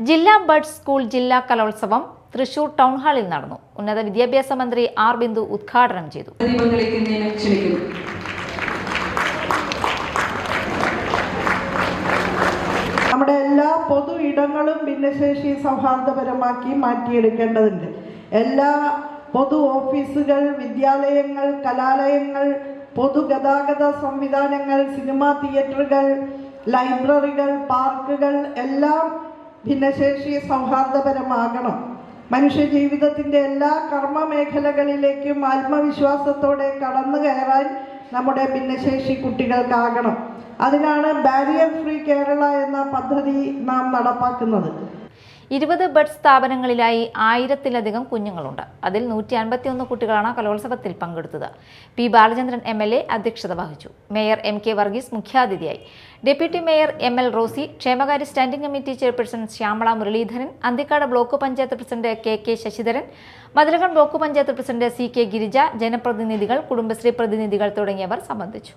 ജില്ലാ buds school ജില്ലാ കലോത്സവം തൃശൂർ ടൗൺ ഹാളിൽ നടന്നു. ഉന്നത വിദ്യാഭ്യാസ മന്ത്രി ആർ ബിന്ദു ഉദ്ഘാടനം ചെയ്തു. നമ്മുടെ എല്ലാ പൊതു ഇടങ്ങളും ഭിന്നശേഷി സൗഹാർദ്ദപരമാക്കി മാറ്റിയെടുക്കേണ്ടതുണ്ട്. എല്ലാ പൊതു ഓഫീസുകൾ, വിദ്യാലയങ്ങൾ, കലാലയങ്ങൾ, പൊതുഗതാഗത സംവിധാനങ്ങൾ, സിനിമാ തിയേറ്ററുകൾ, ലൈബ്രറികൾ, പാർക്കുകൾ എല്ലാം ഭിന്നശേഷി സൗഹാർദ്ദപരമാകണം. മനുഷ്യ ജീവിതത്തിൻ്റെ എല്ലാ കർമ്മ മേഖലകളിലേക്കും ആത്മവിശ്വാസത്തോടെ കടന്നു കയറാൻ നമ്മുടെ ഭിന്നശേഷി കുട്ടികൾക്കാകണം. അതിനാണ് ബാരിയർ ഫ്രീ കേരള എന്ന പദ്ധതി നാം നടപ്പാക്കുന്നത്. 20 ബഡ് സ്ഥാപനങ്ങളിലായി 1000-ലധികം കുഞ്ഞുങ്ങളുണ്ട്. അതിൽ 151 കുട്ടികളാണ് കലോത്സവത്തിൽ പങ്കെടുത്തത്. പി ബാലചന്ദ്രൻ MLA അധ്യക്ഷത വഹിച്ചു. മേയർ MK വർഗീസ് മുഖ്യാതിഥിയായി. ഡെപ്യൂട്ടി മേയർ ML റോസി, ക്ഷേമകാര്യ standing committee chairperson Shyamala Muraleedharan, Anthikad block panchayat president KK Sasidharan, Mathilakam block panchayat president CK Girija, ജനപ്രതിനിധികൾ, കുടുംബശ്രീ പ്രതിനിധികൾ തുടങ്ങിയവർ സംബന്ധിച്ചു.